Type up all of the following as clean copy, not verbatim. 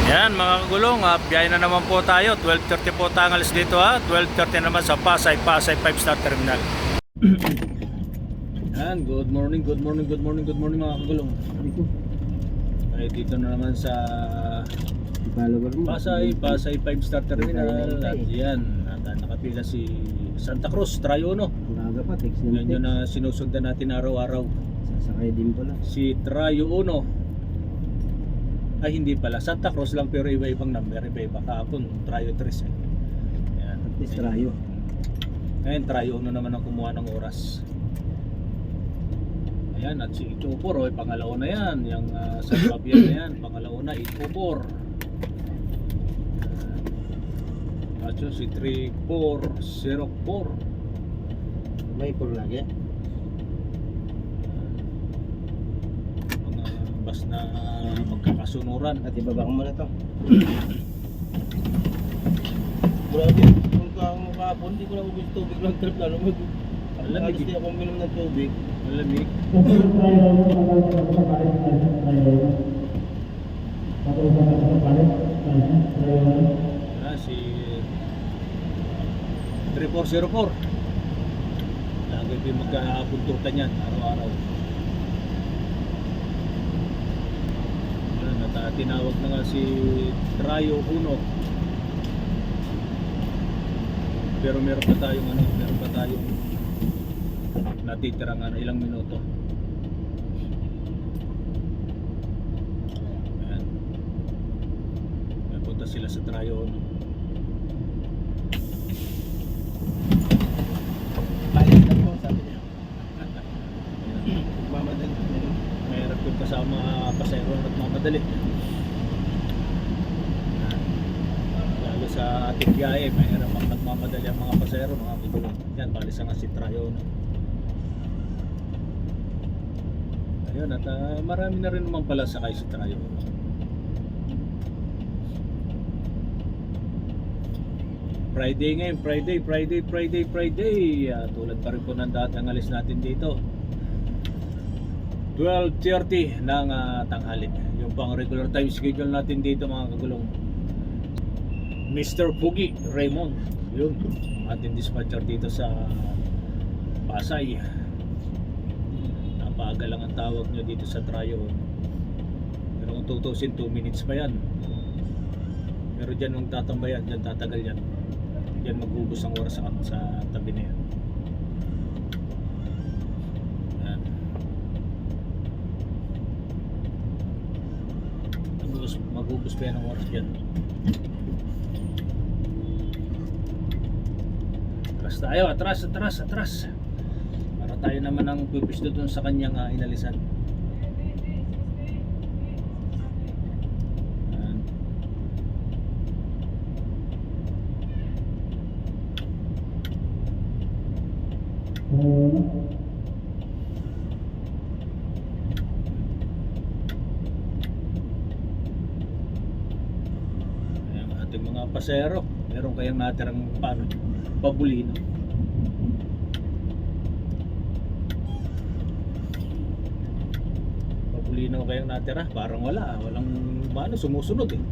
Yan mga kagulong, biyahe na naman po tayo. 12:30 po tayo alis dito ha. 12:30 naman sa Pasay 5-star terminal. Yan, good morning mga kagulong. Ay dito na naman sa Pasay 5-star terminal. At yan, nakapila si Santa Cruz, Trayono. Yan yun na sinusundan natin araw-araw. Sasakay din pala. Si Trayono. Ay hindi pala, Santa Cruz lang pero iba-ibang number, iba-iba. Kahapon, Trayo 3 eh. Yan. At least Trayo. Ngayon, Trayono naman ang kumuha ng oras. Ayan, at si Itupor, pangalawa na yan. Yung San Fabian na yan, pangalawa na, Itupor. At yun, si 3404. May por lagi. Bas na magkakasunuran. At ibaba ko muna to. Grabe, kung kahapon, hindi ko na ubus tubig lang trip lalo mag... Malamig. Hindi ako uminom ng tubig. Malamig. Si 3404. Lagi din magkabuntutan yan araw-araw. Tinawag na nga si Trayo 1. Pero meron pa tayong natitirang ilang minuto. Ayan. May punta sila sa Trayo 1. Bayad lang po, sabi niya. Mamadali. Mayroon kong kasama pasayro at mamadali. Lalo sa ating biyahe, mayroon pang nagmamadali ang mga pasayro, mga kagulong. Yan, balisa nga si Trayo. Ayun, at marami na rin naman pala sakay si Trayo. Friday ngayon, Friday. Tulad pa rin po ng dati ang alis natin dito. 12:30 ng tanghali. Yung pang regular time schedule natin dito mga kagulong. Mr. Pugi Raymond, yun, ating dispatcher dito sa Pasay. Napaaga lang ang tawag nyo dito sa Trayo. Pero kung tutusin 2 minutes pa yan. Pero dyan nung tatambayan, dyan tatagal yan. Dyan magubos ang oras sa tabi na yan. Magubos pa yan ang oras dyan. Atras. Para tayo naman ang pipisto dun sa kanyang inalisan. Ating mga pasero, meron kayang natirang pabulino. Pabulino kayang natira, parang walang sumusunod eh.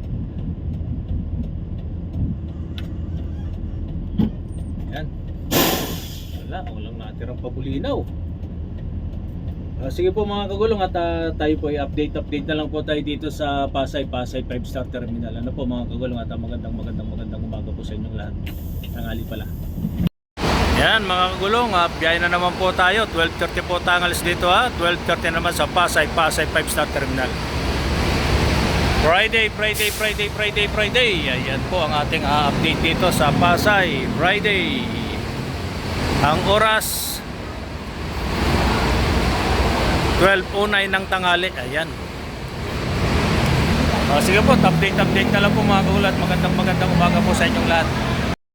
Yan. Walang natirang pabulinaw. Sige po mga kagulong, at tayo po ay update na lang po tayo dito sa Pasay 5-star terminal. Ano po mga kagulong, at magandang umaga po sa inyong lahat. Tanghali pala. Yan mga kagulong, biyahe na naman po tayo. 12:30 po tayo alis dito ha. 12:30 naman sa Pasay 5-star terminal. Friday. Ayan po ang ating update dito sa Pasay Friday. Ang oras 12:09 ng tanghali. Ayan. Sige po, update na lang po mga kagulat. Magandang umaga po sa inyong lahat.